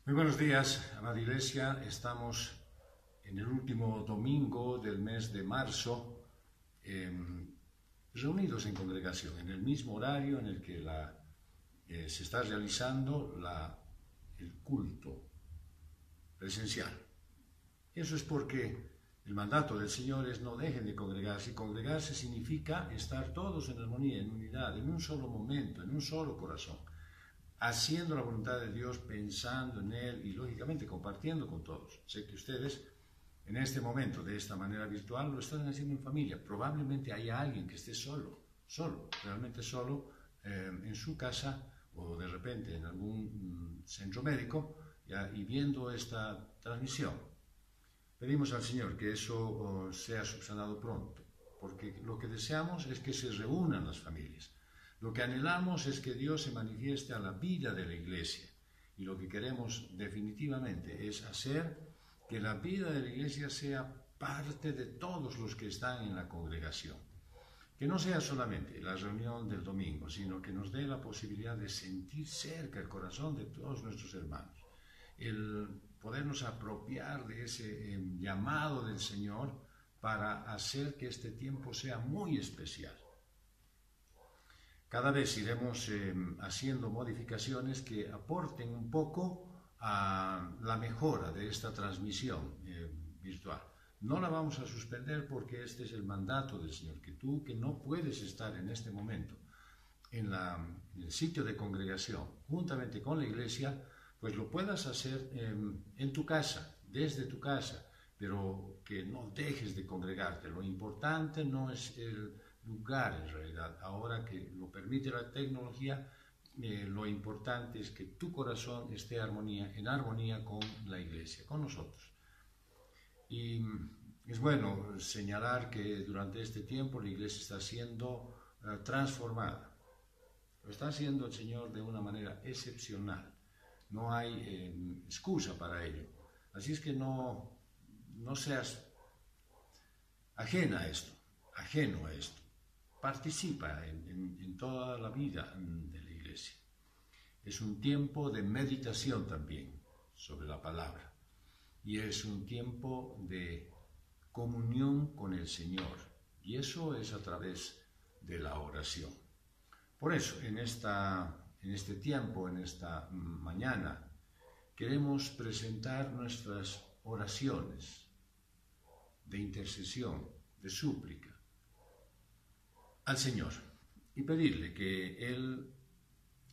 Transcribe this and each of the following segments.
Muy buenos días, amada Iglesia. Estamos en el último domingo del mes de marzo, reunidos en congregación, en el mismo horario en el que se está realizando el culto presencial. Eso es porque el mandato del Señor es no dejen de congregarse. Y congregarse significa estar todos en armonía, en unidad, en un solo momento, en un solo corazón, haciendo la voluntad de Dios, pensando en Él y lógicamente compartiendo con todos. Sé que ustedes en este momento, de esta manera virtual, lo están haciendo en familia. Probablemente haya alguien que esté realmente solo, en su casa o de repente en algún centro médico y viendo esta transmisión. Pedimos al Señor que eso sea subsanado pronto, porque lo que deseamos es que se reúnan las familias. Lo que anhelamos es que Dios se manifieste a la vida de la Iglesia, y lo que queremos definitivamente es hacer que la vida de la Iglesia sea parte de todos los que están en la congregación. Que no sea solamente la reunión del domingo, sino que nos dé la posibilidad de sentir cerca el corazón de todos nuestros hermanos, el podernos apropiar de ese llamado del Señor para hacer que este tiempo sea muy especial. Cada vez iremos haciendo modificaciones que aporten un poco a la mejora de esta transmisión virtual. No la vamos a suspender porque este es el mandato del Señor, que tú que no puedes estar en este momento en el sitio de congregación juntamente con la Iglesia, pues lo puedas hacer en tu casa, desde tu casa, pero que no dejes de congregarte. Lo importante no es el lugar en realidad. Ahora que lo permite la tecnología, lo importante es que tu corazón esté en armonía con la Iglesia, con nosotros. Y es bueno señalar que durante este tiempo la Iglesia está siendo transformada. Lo está haciendo el Señor de una manera excepcional. No hay excusa para ello. Así es que no seas ajeno a esto. Participa en toda la vida de la Iglesia. Es un tiempo de meditación también sobre la palabra. Y es un tiempo de comunión con el Señor. Y eso es a través de la oración. Por eso, en este tiempo, en esta mañana, queremos presentar nuestras oraciones de intercesión, de súplica al Señor y pedirle que Él,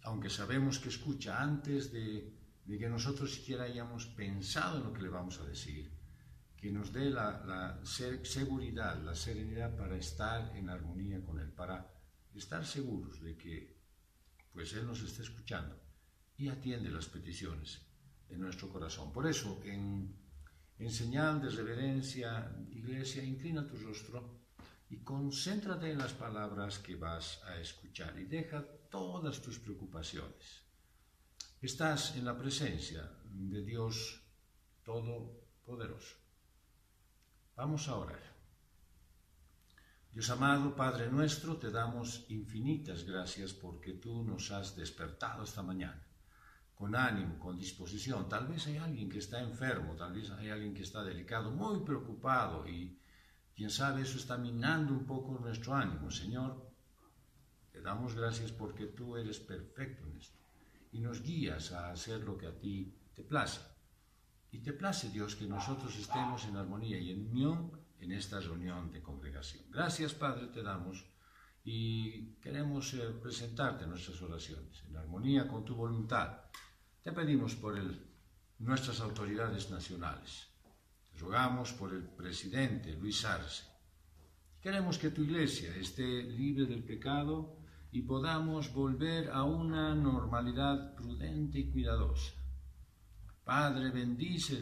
aunque sabemos que escucha antes de que nosotros siquiera hayamos pensado en lo que le vamos a decir, que nos dé la seguridad, la serenidad para estar en armonía con Él, para estar seguros de que pues Él nos está escuchando y atiende las peticiones de nuestro corazón. Por eso, en señal de reverencia, Iglesia, inclina tu rostro y concéntrate en las palabras que vas a escuchar y deja todas tus preocupaciones. Estás en la presencia de Dios Todopoderoso. Vamos a orar. Dios amado, Padre nuestro, te damos infinitas gracias porque tú nos has despertado esta mañana con ánimo, con disposición. Tal vez hay alguien que está enfermo, tal vez hay alguien que está delicado, muy preocupado y quién sabe, eso está minando un poco nuestro ánimo. Señor, te damos gracias porque tú eres perfecto en esto y nos guías a hacer lo que a ti te place. Y te place, Dios, que nosotros estemos en armonía y en unión en esta reunión de congregación. Gracias, Padre, te damos y queremos presentarte nuestras oraciones en armonía con tu voluntad. Te pedimos por nuestras autoridades nacionales. Te rogamos por el presidente Luis Arce. Queremos que tu Iglesia esté libre del pecado y podamos volver a una normalidad prudente y cuidadosa. Padre, bendice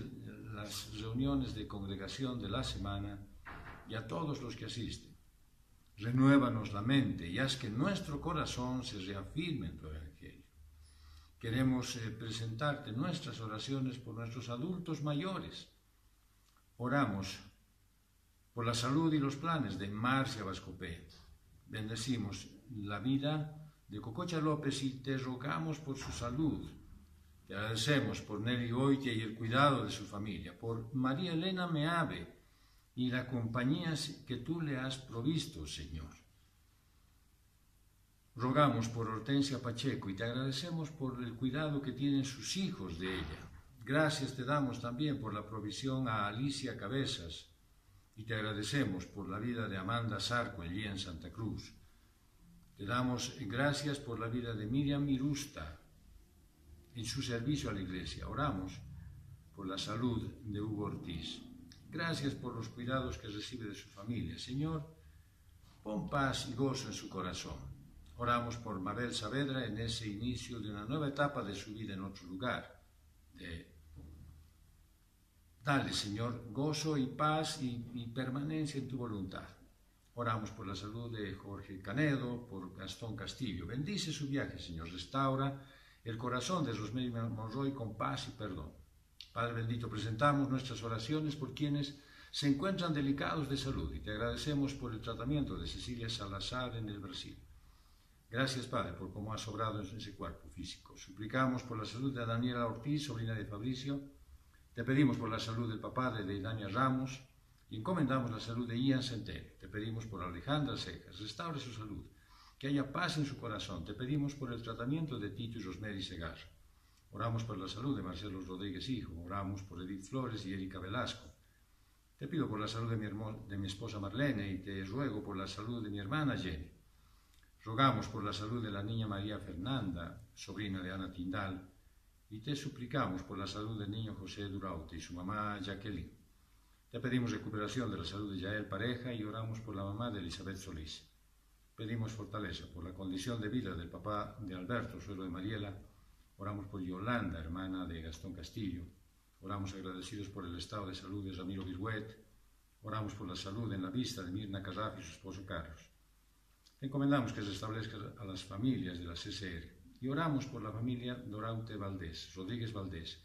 las reuniones de congregación de la semana y a todos los que asisten. Renuévanos la mente y haz que nuestro corazón se reafirme en tu Evangelio. Queremos presentarte nuestras oraciones por nuestros adultos mayores. Oramos por la salud y los planes de Marcia Bascopé. Bendecimos la vida de Cococha López y te rogamos por su salud. Te agradecemos por Nelly Goitia y el cuidado de su familia, por María Elena Meave y la compañía que tú le has provisto, Señor. Rogamos por Hortensia Pacheco y te agradecemos por el cuidado que tienen sus hijos de ella. Gracias te damos también por la provisión a Alicia Cabezas y te agradecemos por la vida de Amanda Sarco allí en Santa Cruz. Te damos gracias por la vida de Miriam Mirusta en su servicio a la iglesia. Oramos por la salud de Hugo Ortiz. Gracias por los cuidados que recibe de su familia. Señor, pon paz y gozo en su corazón. Oramos por Mabel Saavedra en ese inicio de una nueva etapa de su vida en otro lugar. Dale, Señor, gozo y paz y permanencia en tu voluntad. Oramos por la salud de Jorge Canedo, por Gastón Castillo. Bendice su viaje, Señor. Restaura el corazón de Rosemary Monroy con paz y perdón. Padre bendito, presentamos nuestras oraciones por quienes se encuentran delicados de salud y te agradecemos por el tratamiento de Cecilia Salazar en el Brasil. Gracias, Padre, por cómo has obrado en ese cuerpo físico. Suplicamos por la salud de Daniela Ortiz, sobrina de Fabricio. Te pedimos por la salud del papá de Deidania Ramos y encomendamos la salud de Ian Centeno. Te pedimos por Alejandra Cejas, restaure su salud, que haya paz en su corazón. Te pedimos por el tratamiento de Tito y Rosemary Segar. Oramos por la salud de Marcelo Rodríguez Hijo. Oramos por Edith Flores y Erika Velasco. Te pido por la salud de mi esposa Marlene y te ruego por la salud de mi hermana Jenny. Rogamos por la salud de la niña María Fernanda, sobrina de Ana Tindal, y te suplicamos por la salud del niño José Duraute y su mamá Jacqueline. Te pedimos recuperación de la salud de Yael Pareja y oramos por la mamá de Elizabeth Solís. Pedimos fortaleza por la condición de vida del papá de Alberto, suegro de Mariela. Oramos por Yolanda, hermana de Gastón Castillo. Oramos agradecidos por el estado de salud de Ramiro Virguet. Oramos por la salud en la vista de Mirna Carraf y su esposo Carlos. Te encomendamos que se establezca a las familias de la CCR y oramos por la familia Doraute Valdés, Rodríguez Valdés.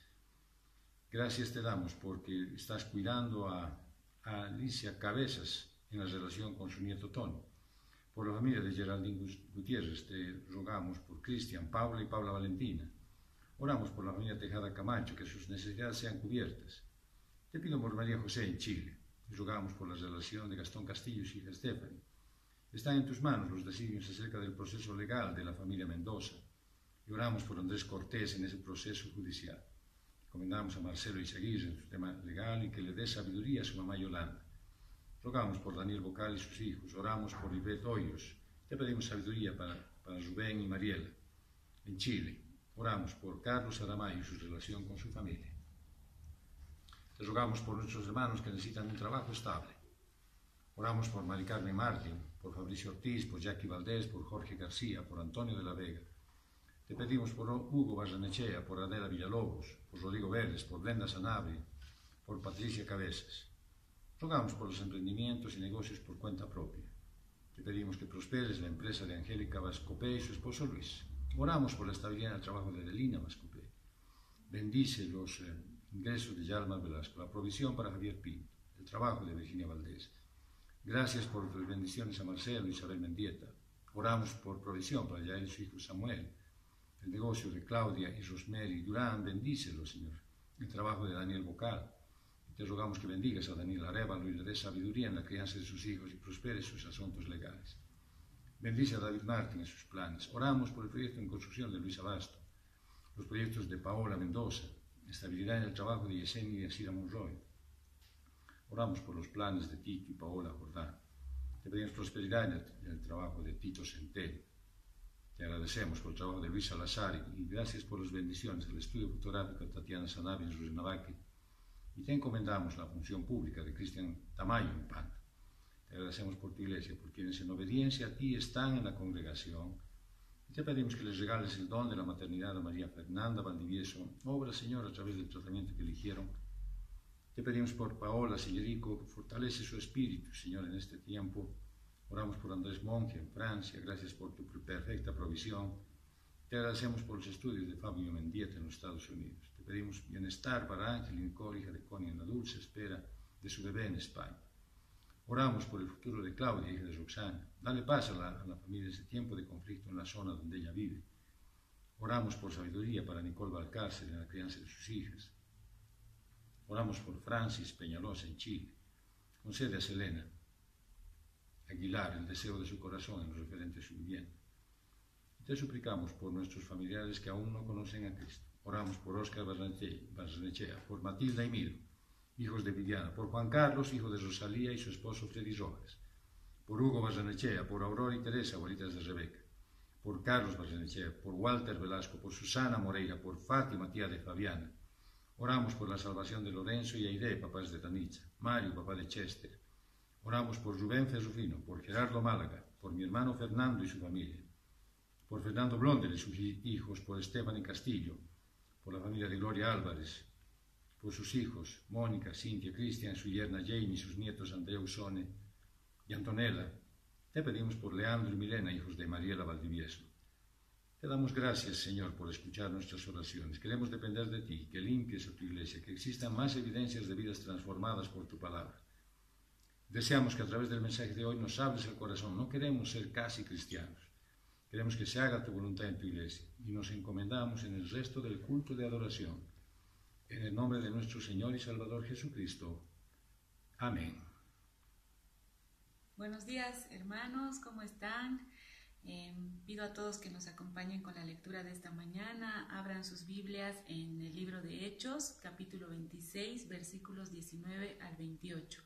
Gracias te damos porque estás cuidando a Alicia Cabezas en la relación con su nieto Tony. Por la familia de Geraldine Gutiérrez te rogamos por Cristian, Paula y Paula Valentina. Oramos por la familia Tejada Camacho, que sus necesidades sean cubiertas. Te pido por María José en Chile y rogamos por la relación de Gastón Castillo y su hija Stephanie. Están en tus manos los designios acerca del proceso legal de la familia Mendoza y oramos por Andrés Cortés en ese proceso judicial. Encomendamos a Marcelo Izaguirre en su tema legal y que le dé sabiduría a su mamá Yolanda. Rogamos por Daniel Bocal y sus hijos. Oramos por Ivette Hoyos. Te pedimos sabiduría para Rubén y Mariela en Chile. Oramos por Carlos Aramayo y su relación con su familia. Te rogamos por nuestros hermanos que necesitan un trabajo estable. Oramos por Mari Carmen Martín, por Fabricio Ortiz, por Jackie Valdés, por Jorge García, por Antonio de la Vega. Te pedimos por Hugo Barranechea, por Adela Villalobos, por Rodrigo Vélez, por Brenda Sanabria, por Patricia Cabezas. Rogamos por los emprendimientos y negocios por cuenta propia. Te pedimos que prosperes la empresa de Angélica Vascopé y su esposo Luis. Oramos por la estabilidad en el trabajo de Adelina Vascopé. Bendice los ingresos de Yalma Velasco, la provisión para Javier Pinto, el trabajo de Virginia Valdés. Gracias por tus bendiciones a Marcelo y Isabel Mendieta. Oramos por provisión para Yael y su hijo Samuel. El negocio de Claudia y Rosemary Durán, bendícelo, Señor. El trabajo de Daniel Bocal. Te rogamos que bendigas a Daniel Arévalo y le des sabiduría en la crianza de sus hijos y prospere sus asuntos legales. Bendice a David Martín en sus planes. Oramos por el proyecto en construcción de Luis Abasto, los proyectos de Paola Mendoza, estabilidad en el trabajo de Yesenia y Asira Monroy. Oramos por los planes de Tito y Paola Jordán. Te pedimos prosperidad en el trabajo de Tito Centeno. Te agradecemos por el trabajo de Luis Salazar y gracias por las bendiciones del estudio fotográfico de Tatiana Sanabria en Rurrenabaque. Y te encomendamos la función pública de Cristian Tamayo en Panta. Te agradecemos por tu iglesia, por quienes en obediencia a ti están en la congregación. Y te pedimos que les regales el don de la maternidad a María Fernanda Valdivieso. Obra, Señor, a través del tratamiento que eligieron. Te pedimos por Paola Sillerico, fortalece su espíritu, Señor, en este tiempo. Oramos por Andrés Monge en Francia, gracias por tu perfecta provisión. Te agradecemos por los estudios de Fabio Mendieta en los Estados Unidos. Te pedimos bienestar para Ángel y Nicole, hija de Connie, en la dulce espera de su bebé en España. Oramos por el futuro de Claudia, hija de Roxana. Dale paz a la familia en ese tiempo de conflicto en la zona donde ella vive. Oramos por sabiduría para Nicole Valcárcel en la crianza de sus hijas. Oramos por Francis Peñalosa en Chile. Concede a Selena Aguilar el deseo de su corazón en lo referente a su vivienda. Te suplicamos por nuestros familiares que aún no conocen a Cristo. Oramos por Óscar Barrenechea, por Matilda y Milo, hijos de Viviana, por Juan Carlos, hijo de Rosalía y su esposo Freddy Rojas, por Hugo Barrenechea, por Aurora y Teresa, abuelitas de Rebeca, por Carlos Barrenechea, por Walter Velasco, por Susana Moreira, por Fátima, tía de Fabiana. Oramos por la salvación de Lorenzo y Aide, papás de Tanitza, Mario, papá de Chester. Oramos por Rubén Ferrufino, por Gerardo Málaga, por mi hermano Fernando y su familia, por Fernando Blondel y sus hijos, por Esteban y Castillo, por la familia de Gloria Álvarez, por sus hijos, Mónica, Cintia, Cristian, su yerna Jamie, sus nietos Andrea Usone y Antonella. Te pedimos por Leandro y Milena, hijos de Mariela Valdivieso. Te damos gracias, Señor, por escuchar nuestras oraciones. Queremos depender de ti, que limpies a tu iglesia, que existan más evidencias de vidas transformadas por tu palabra. Deseamos que a través del mensaje de hoy nos hables el corazón. No queremos ser casi cristianos. Queremos que se haga tu voluntad en tu iglesia y nos encomendamos en el resto del culto de adoración. En el nombre de nuestro Señor y Salvador Jesucristo. Amén. Buenos días, hermanos, ¿cómo están? Pido a todos que nos acompañen con la lectura de esta mañana. Abran sus Biblias en el libro de Hechos, capítulo 26, versículos 19 al 28.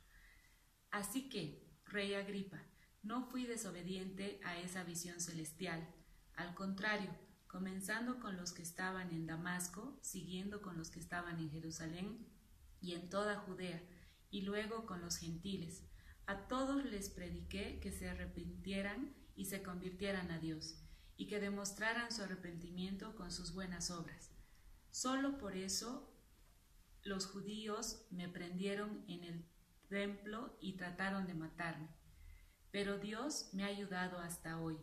Así que, Rey Agripa, no fui desobediente a esa visión celestial. Al contrario, comenzando con los que estaban en Damasco, siguiendo con los que estaban en Jerusalén y en toda Judea, y luego con los gentiles. A todos les prediqué que se arrepintieran y se convirtieran a Dios, y que demostraran su arrepentimiento con sus buenas obras. Solo por eso los judíos me prendieron en el templo y trataron de matarme. Pero Dios me ha ayudado hasta hoy,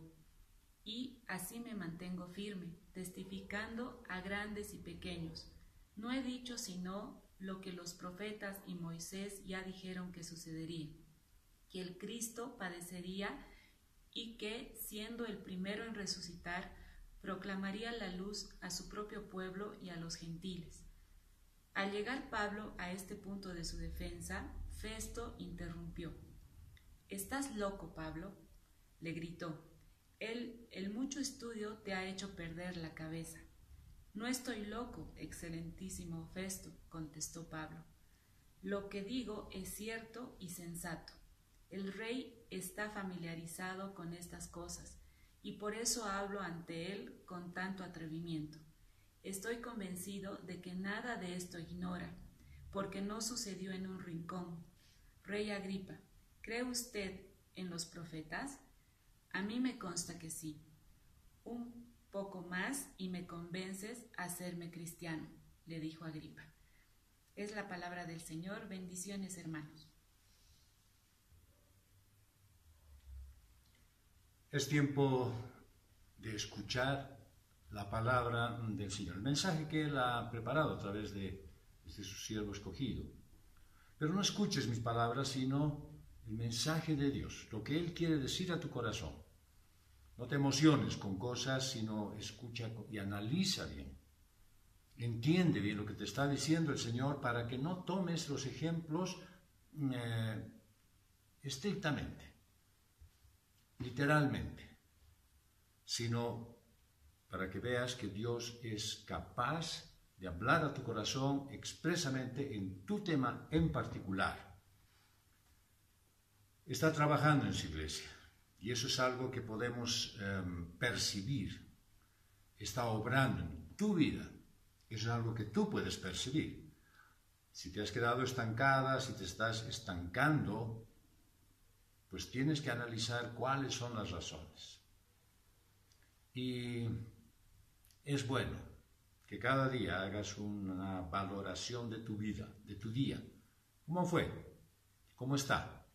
y así me mantengo firme, testificando a grandes y pequeños. No he dicho sino lo que los profetas y Moisés ya dijeron que sucedería, que el Cristo padecería y que, siendo el primero en resucitar, proclamaría la luz a su propio pueblo y a los gentiles. Al llegar Pablo a este punto de su defensa, Festo interrumpió. «¿Estás loco, Pablo?», le gritó. El mucho estudio te ha hecho perder la cabeza». «No estoy loco, excelentísimo Festo», contestó Pablo. «Lo que digo es cierto y sensato. El rey está familiarizado con estas cosas, y por eso hablo ante él con tanto atrevimiento. Estoy convencido de que nada de esto ignora, porque no sucedió en un rincón. Rey Agripa, ¿cree usted en los profetas? A mí me consta que sí. Un poco más y me convences a hacerme cristiano», le dijo Agripa. Es la palabra del Señor. Bendiciones, hermanos. Es tiempo de escuchar la palabra del Señor, el mensaje que Él ha preparado a través de su siervo escogido. Pero no escuches mis palabras, sino el mensaje de Dios, lo que Él quiere decir a tu corazón. No te emociones con cosas, sino escucha y analiza bien. Entiende bien lo que te está diciendo el Señor para que no tomes los ejemplos estrictamente, literalmente, sino para que veas que Dios es capaz de hablar a tu corazón expresamente en tu tema en particular. Está trabajando en su iglesia y eso es algo que podemos percibir. Está obrando en tu vida. Eso es algo que tú puedes percibir. Si te has quedado estancada, si te estás estancando, pues tienes que analizar cuáles son las razones. Y es bueno que cada día hagas una valoración de tu vida, de tu día. ¿Cómo fue? ¿Cómo está?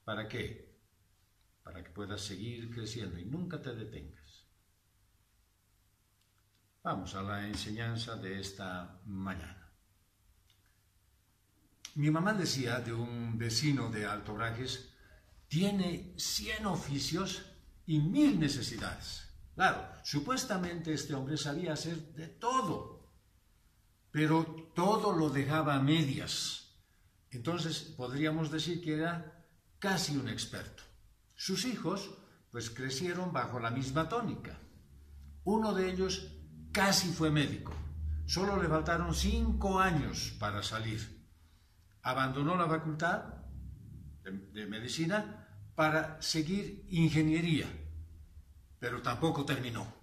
¿Para qué? Para que puedas seguir creciendo y nunca te detengas. Vamos a la enseñanza de esta mañana. Mi mamá decía de un vecino de Alto Brajes, tiene 100 oficios y 1000 necesidades. Claro, supuestamente este hombre sabía hacer de todo, pero todo lo dejaba a medias. Entonces podríamos decir que era casi un experto. Sus hijos, pues crecieron bajo la misma tónica. Uno de ellos casi fue médico. Solo le faltaron 5 años para salir. Abandonó la facultad de medicina para seguir ingeniería, pero tampoco terminó.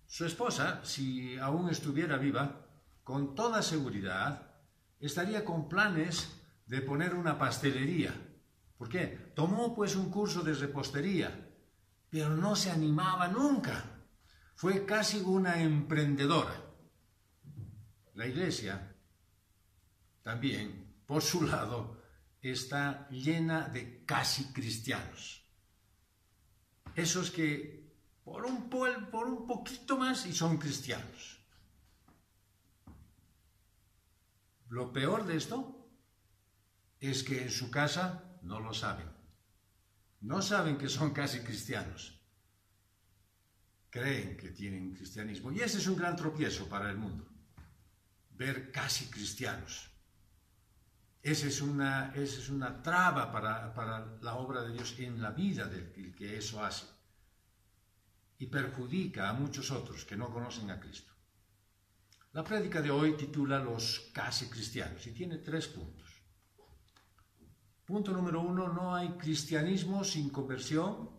Su esposa, si aún estuviera viva, con toda seguridad, estaría con planes de poner una pastelería. ¿Por qué? Tomó pues un curso de repostería, pero no se animaba nunca. Fue casi una emprendedora. La Iglesia también, por su lado, está llena de casi cristianos. Esos que por un poquito más y son cristianos. Lo peor de esto es que en su casa no lo saben. No saben que son casi cristianos. Creen que tienen cristianismo. Y ese es un gran tropiezo para el mundo. Ver casi cristianos. Esa es una traba para la obra de Dios en la vida del que eso hace. Y perjudica a muchos otros que no conocen a Cristo. La prédica de hoy titula Los casi cristianos y tiene 3 puntos. Punto número 1, no hay cristianismo sin conversión.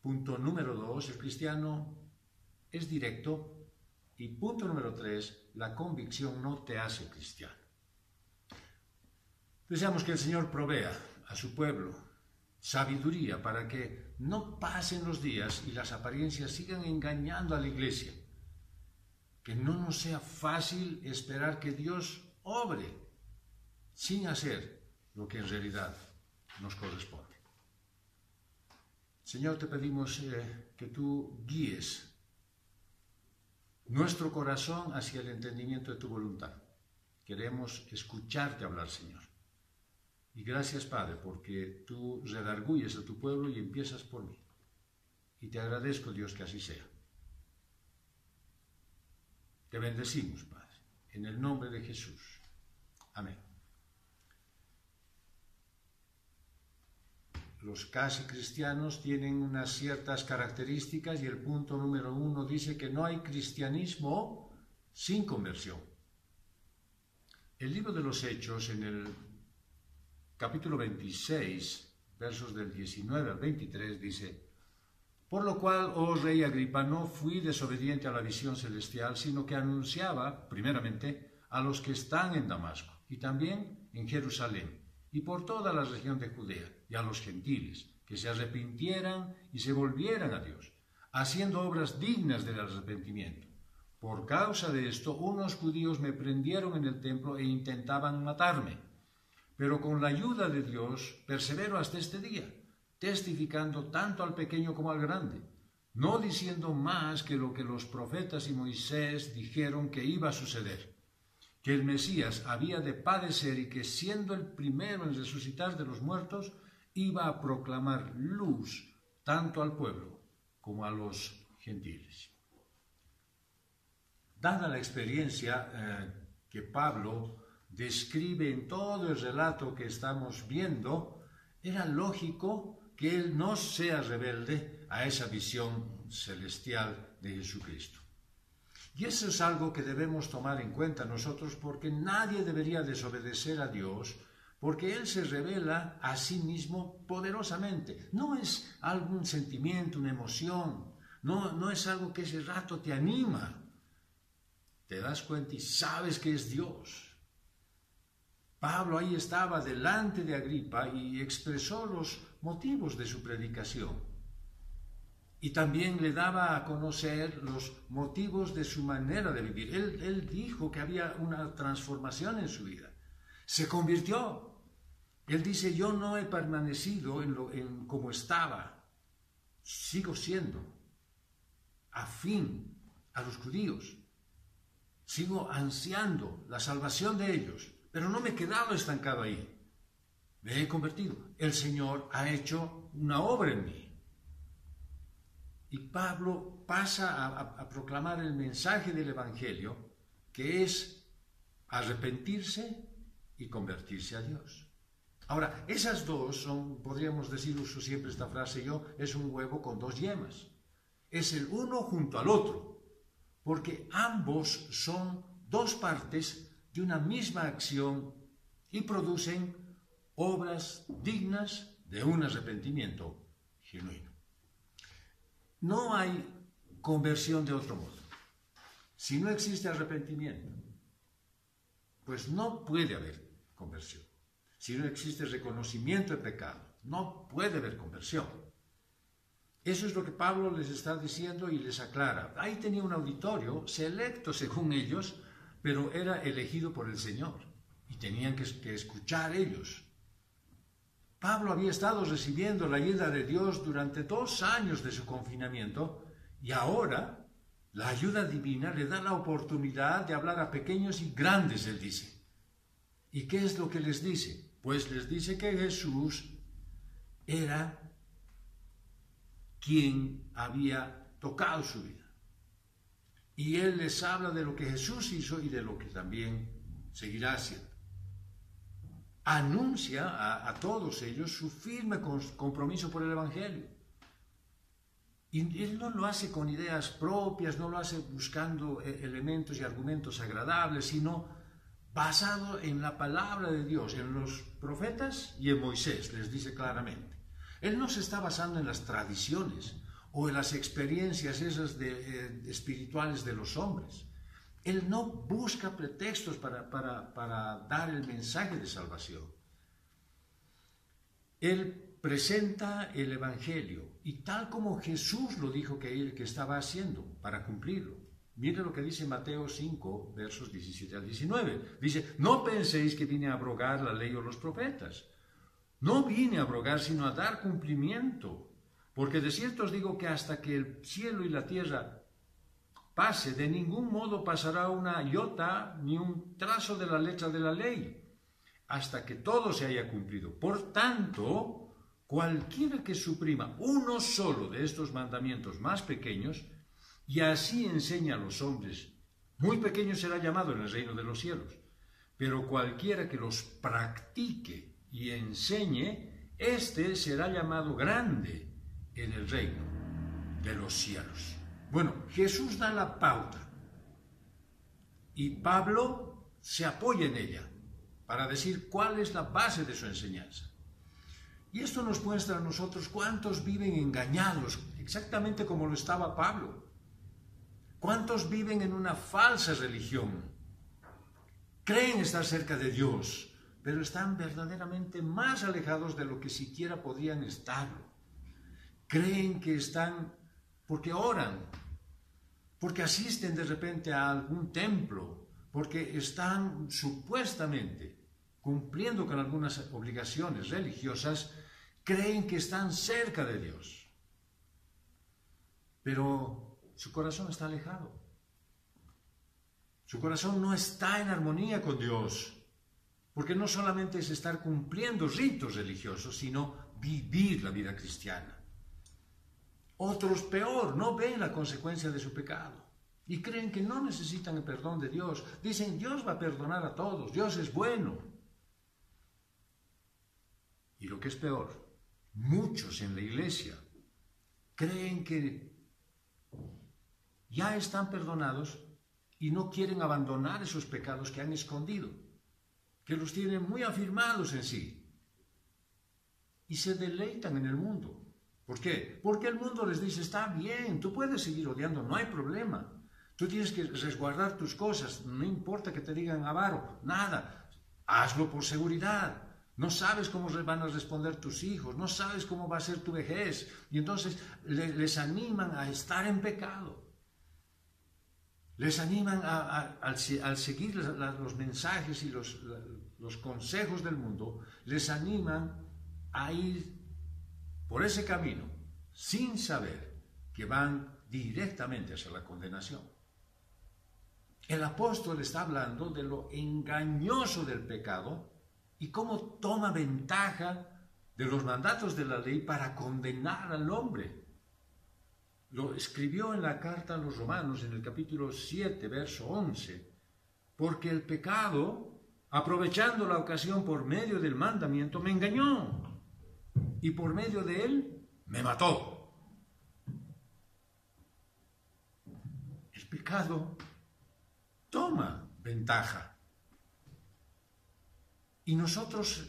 Punto número 2, el cristiano es directo. Y punto número 3, la convicción no te hace cristiano. Deseamos que el Señor provea a su pueblo sabiduría para que no pasen los días y las apariencias sigan engañando a la Iglesia. Que no nos sea fácil esperar que Dios obre sin hacer lo que en realidad nos corresponde. Señor, te pedimos que tú guíes nuestro corazón hacia el entendimiento de tu voluntad. Queremos escucharte hablar, Señor. Y gracias, Padre, porque tú redarguyes a tu pueblo y empiezas por mí. Y te agradezco, Dios, que así sea. Te bendecimos, Padre, en el nombre de Jesús. Amén. Los casi cristianos tienen unas ciertas características y el punto número 1 dice que no hay cristianismo sin conversión. El libro de los Hechos, en el capítulo 26, versos del 19 al 23, dice: Por lo cual, oh rey Agripa, no fui desobediente a la visión celestial, sino que anunciaba, primeramente, a los que están en Damasco, y también en Jerusalén, y por toda la región de Judea, y a los gentiles, que se arrepintieran y se volvieran a Dios, haciendo obras dignas del arrepentimiento. Por causa de esto, unos judíos me prendieron en el templo e intentaban matarme, pero con la ayuda de Dios persevero hasta este día, testificando tanto al pequeño como al grande, no diciendo más que lo que los profetas y Moisés dijeron que iba a suceder, que el Mesías había de padecer y que, siendo el primero en resucitar de los muertos, iba a proclamar luz tanto al pueblo como a los gentiles. Dada la experiencia que Pablo describe en todo el relato que estamos viendo, era lógico que él no sea rebelde a esa visión celestial de Jesucristo. Y eso es algo que debemos tomar en cuenta nosotros, porque nadie debería desobedecer a Dios, porque Él se revela a sí mismo poderosamente. No es algún sentimiento, una emoción, no es algo que ese rato te anima. Te das cuenta y sabes que es Dios. Pablo ahí estaba delante de Agripa y expresó los motivos de su predicación. Y también le daba a conocer los motivos de su manera de vivir. Él dijo que había una transformación en su vida. Se convirtió. Él dice: yo no he permanecido en como estaba. Sigo siendo afín a los judíos. Sigo ansiando la salvación de ellos. Pero no me he quedado estancado ahí. Me he convertido. El Señor ha hecho una obra en mí. Y Pablo pasa a proclamar el mensaje del Evangelio, que es arrepentirse y convertirse a Dios. Ahora, esas dos son, podríamos decir, uso siempre esta frase yo, es un huevo con dos yemas. Es el uno junto al otro, porque ambos son dos partes de una misma acción y producen obras dignas de un arrepentimiento genuino. No hay conversión de otro modo. Si no existe arrepentimiento, pues no puede haber conversión. Si no existe reconocimiento de pecado, no puede haber conversión. Eso es lo que Pablo les está diciendo y les aclara. Ahí tenía un auditorio selecto según ellos, pero era elegido por el Señor y tenían que escuchar ellos. Pablo había estado recibiendo la ayuda de Dios durante 2 años de su confinamiento y ahora la ayuda divina le da la oportunidad de hablar a pequeños y grandes, él dice. ¿Y qué es lo que les dice? Pues les dice que Jesús era quien había tocado su vida. Y él les habla de lo que Jesús hizo y de lo que también seguirá haciendo. Anuncia a todos ellos su firme compromiso por el Evangelio. Y él no lo hace con ideas propias, no lo hace buscando elementos y argumentos agradables, sino basado en la palabra de Dios, en los profetas y en Moisés, les dice claramente. Él no se está basando en las tradiciones o en las experiencias esas espirituales de los hombres. Él no busca pretextos para dar el mensaje de salvación. Él presenta el Evangelio y tal como Jesús lo dijo que estaba haciendo para cumplirlo. Mire lo que dice Mateo 5, versos 17 al 19. Dice, no penséis que vine a abrogar la ley o los profetas. No vine a abrogar, sino a dar cumplimiento. Porque de cierto os digo que hasta que el cielo y la tierra pase, de ningún modo pasará una iota ni un trazo de la letra de la ley, hasta que todo se haya cumplido. Por tanto, cualquiera que suprima uno solo de estos mandamientos más pequeños, y así enseña a los hombres, muy pequeño será llamado en el reino de los cielos. Pero cualquiera que los practique y enseñe, éste será llamado grande en el reino de los cielos. Bueno, Jesús da la pauta y Pablo se apoya en ella para decir cuál es la base de su enseñanza. Y esto nos muestra a nosotros cuántos viven engañados, exactamente como lo estaba Pablo. Cuántos viven en una falsa religión. Creen estar cerca de Dios, pero están verdaderamente más alejados de lo que siquiera podrían estarlo. Creen que están porque oran, porque asisten de repente a algún templo, porque están supuestamente cumpliendo con algunas obligaciones religiosas, creen que están cerca de Dios. Pero su corazón está alejado. Su corazón no está en armonía con Dios, porque no solamente es estar cumpliendo ritos religiosos, sino vivir la vida cristiana. Otros, peor, no ven la consecuencia de su pecado y creen que no necesitan el perdón de Dios. Dicen, Dios va a perdonar a todos, Dios es bueno. Y lo que es peor, muchos en la iglesia creen que ya están perdonados y no quieren abandonar esos pecados que han escondido, que los tienen muy afirmados en sí. Y se deleitan en el mundo. ¿Por qué? Porque el mundo les dice, está bien, tú puedes seguir odiando, no hay problema. Tú tienes que resguardar tus cosas, no importa que te digan avaro, nada. Hazlo por seguridad. No sabes cómo van a responder tus hijos, no sabes cómo va a ser tu vejez. Y entonces les animan a estar en pecado. Les animan al seguir los mensajes y los consejos del mundo, les animan a ir por ese camino, sin saber que van directamente hacia la condenación. El apóstol está hablando de lo engañoso del pecado y cómo toma ventaja de los mandatos de la ley para condenar al hombre. lo escribió en la carta a los Romanos, en el capítulo 7, verso 11, porque el pecado, aprovechando la ocasión por medio del mandamiento, me engañó, y por medio de él me mató. El pecado toma ventaja. Y nosotros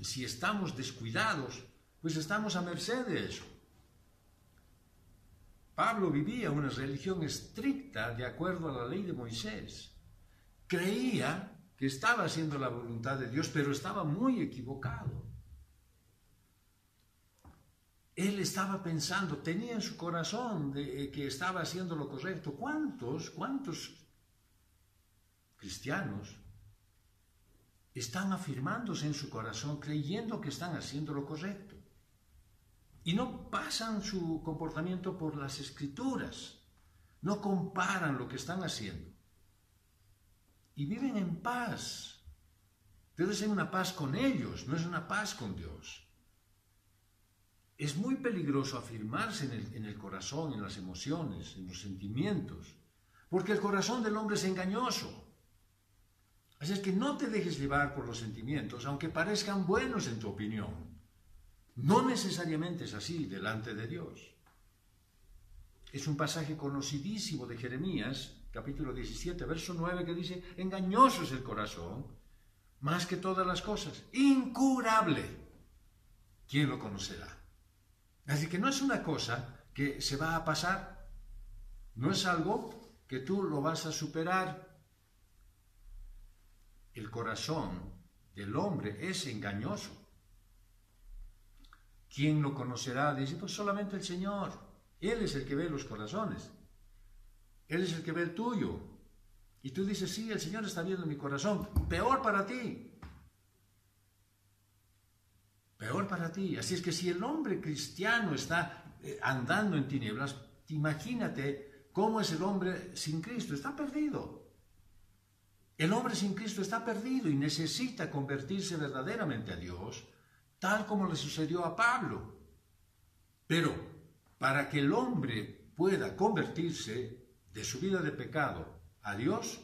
si estamos descuidados, pues estamos a merced de eso. Pablo vivía una religión estricta de acuerdo a la ley de Moisés. Creía que estaba haciendo la voluntad de Dios, pero estaba muy equivocado. Él estaba pensando, tenía en su corazón que estaba haciendo lo correcto. ¿Cuántos cristianos están afirmándose en su corazón, creyendo que están haciendo lo correcto? Y no pasan su comportamiento por las Escrituras, no comparan lo que están haciendo. Y viven en paz. Debe ser una paz con ellos, no es una paz con Dios. Es muy peligroso afirmarse en el corazón, en las emociones, en los sentimientos, porque el corazón del hombre es engañoso. Así es que no te dejes llevar por los sentimientos, aunque parezcan buenos en tu opinión. No necesariamente es así delante de Dios. Es un pasaje conocidísimo de Jeremías, capítulo 17, verso 9, que dice: engañoso es el corazón, más que todas las cosas, incurable. ¿Quién lo conocerá? Así que no es una cosa que se va a pasar, no es algo que tú lo vas a superar. El corazón del hombre es engañoso. ¿Quién lo conocerá? Dice, pues solamente el Señor. Él es el que ve los corazones. Él es el que ve el tuyo. Y tú dices, sí, el Señor está viendo mi corazón. Peor para ti. Peor para ti. Así es que si el hombre cristiano está andando en tinieblas, imagínate cómo es el hombre sin Cristo. Está perdido. El hombre sin Cristo está perdido y necesita convertirse verdaderamente a Dios, tal como le sucedió a Pablo. Pero para que el hombre pueda convertirse de su vida de pecado a Dios,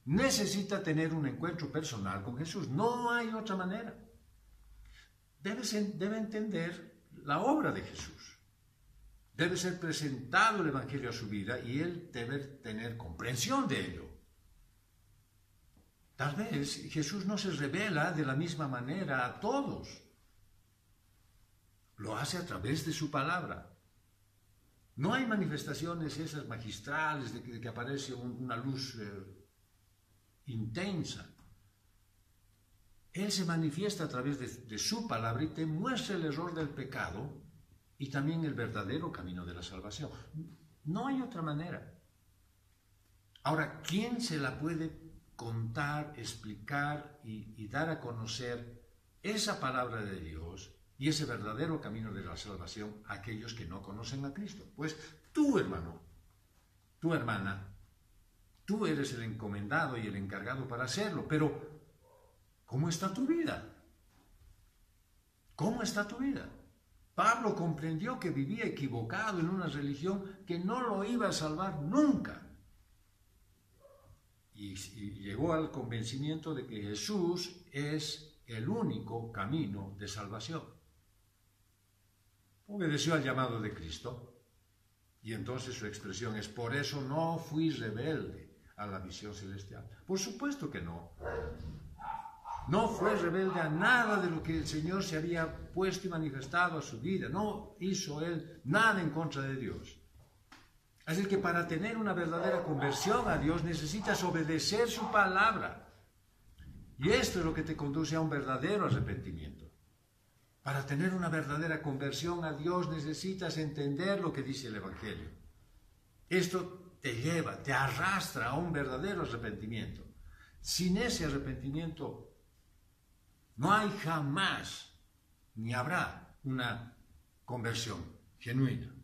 necesita tener un encuentro personal con Jesús. No hay otra manera. Debe entender la obra de Jesús. Debe ser presentado el Evangelio a su vida y él debe tener comprensión de ello. Tal vez Jesús no se revela de la misma manera a todos. Lo hace a través de su palabra. No hay manifestaciones esas magistrales de que aparece una luz intensa. Él se manifiesta a través de su palabra y te muestra el error del pecado y también el verdadero camino de la salvación. No hay otra manera. Ahora, ¿quién se la puede contar, explicar y dar a conocer esa palabra de Dios y ese verdadero camino de la salvación a aquellos que no conocen a Cristo? Pues tú, hermano, tu hermana, tú eres el encomendado y el encargado para hacerlo, pero ¿cómo está tu vida? ¿Cómo está tu vida? Pablo comprendió que vivía equivocado en una religión que no lo iba a salvar nunca. Y llegó al convencimiento de que Jesús es el único camino de salvación. Obedeció al llamado de Cristo y entonces su expresión es: por eso no fui rebelde a la misión celestial. Por supuesto que no. No fue rebelde a nada de lo que el Señor se había puesto y manifestado a su vida. No hizo él nada en contra de Dios. Así que para tener una verdadera conversión a Dios necesitas obedecer su palabra. Y esto es lo que te conduce a un verdadero arrepentimiento. Para tener una verdadera conversión a Dios necesitas entender lo que dice el Evangelio. Esto te lleva, te arrastra a un verdadero arrepentimiento. Sin ese arrepentimiento no hay jamás ni habrá una conversión genuina.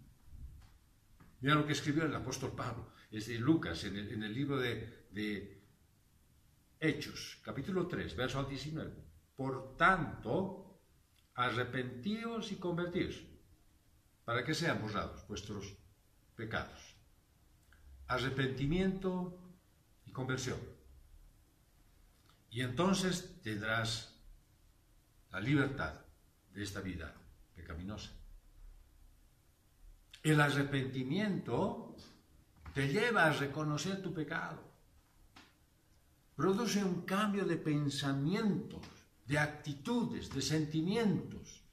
Mira lo que escribió el apóstol Pablo, es de Lucas, en el libro de Hechos, capítulo 3, verso 19. Por tanto, arrepentíos y convertíos, para que sean borrados vuestros pecados: arrepentimiento y conversión. Y entonces tendrás la libertad de esta vida pecaminosa. El arrepentimiento te lleva a reconocer tu pecado. Produce un cambio de pensamientos, de actitudes, de sentimientos.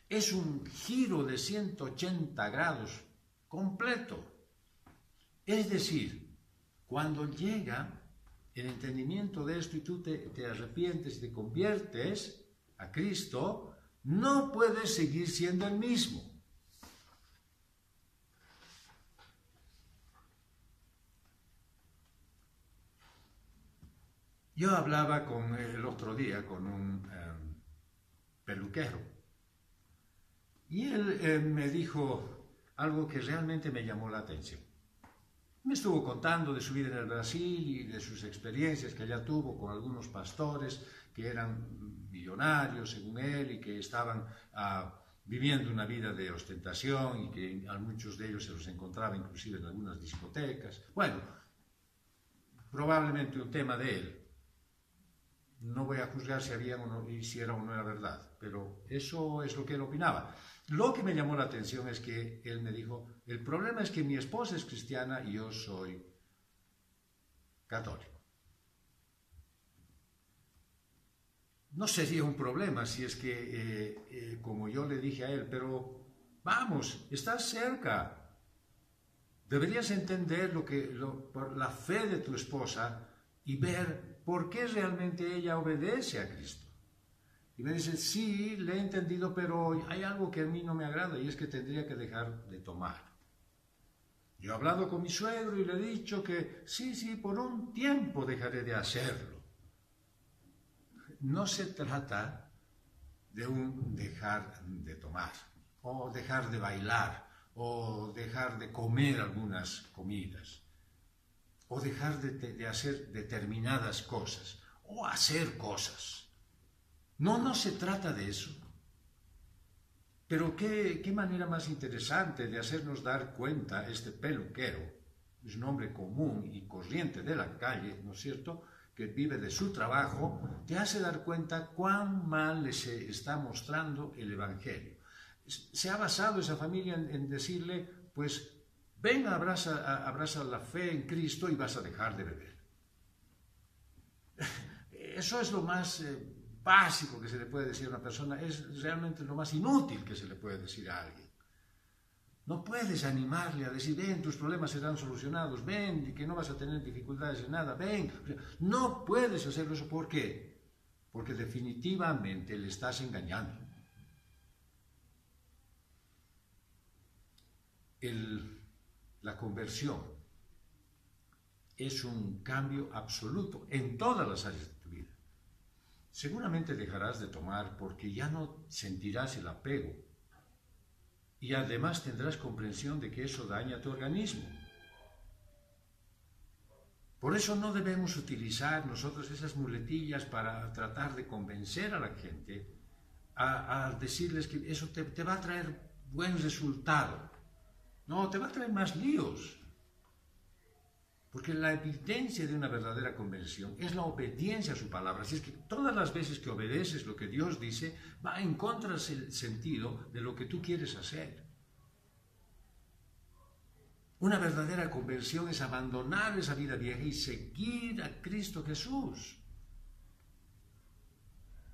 Es un giro de 180 grados completo. Es decir, cuando llega el entendimiento de esto y tú te arrepientes y te conviertes a Cristo, no puedes seguir siendo el mismo. Yo hablaba el otro día con un peluquero y él me dijo algo que realmente me llamó la atención. Me estuvo contando de su vida en el Brasil y de sus experiencias que allá tuvo con algunos pastores que eran millonarios, según él, y que estaban viviendo una vida de ostentación y que a muchos de ellos se los encontraba inclusive en algunas discotecas. Bueno, probablemente un tema de él. No voy a juzgar si había o no, y si era o no era verdad, pero eso es lo que él opinaba. Lo que me llamó la atención es que él me dijo: el problema es que mi esposa es cristiana y yo soy católico. No sería un problema si es que, como yo le dije a él, pero vamos, estás cerca. Deberías entender la fe de tu esposa y ver por qué realmente ella obedece a Cristo. Y me dice: sí, le he entendido, pero hay algo que a mí no me agrada y es que tendría que dejar de tomar. Yo he hablado con mi suegro y le he dicho que sí, por un tiempo dejaré de hacerlo. No se trata de un dejar de tomar, o dejar de bailar, o dejar de comer algunas comidas, o dejar de hacer determinadas cosas, o hacer cosas. No se trata de eso. Pero qué manera más interesante de hacernos dar cuenta este peluquero, es un hombre común y corriente de la calle, ¿no es cierto?, que vive de su trabajo, te hace dar cuenta cuán mal le se está mostrando el Evangelio. Se ha basado esa familia en decirle, pues, ven, abraza la fe en Cristo y vas a dejar de beber. Eso es lo más básico que se le puede decir a una persona, es realmente lo más inútil que se le puede decir a alguien. No puedes animarle a decir: ven, tus problemas serán solucionados, ven, que no vas a tener dificultades en nada, ven. No puedes hacerlo eso. ¿Por qué? Porque definitivamente le estás engañando. La conversión es un cambio absoluto en todas las áreas de tu vida. Seguramente dejarás de tomar porque ya no sentirás el apego y además tendrás comprensión de que eso daña tu organismo. Por eso no debemos utilizar nosotros esas muletillas para tratar de convencer a la gente a decirles que eso te va a traer buen resultado. No, te va a traer más líos. Porque la evidencia de una verdadera conversión es la obediencia a su palabra. Así es que todas las veces que obedeces lo que Dios dice, va en contra del sentido de lo que tú quieres hacer. Una verdadera conversión es abandonar esa vida vieja y seguir a Cristo Jesús.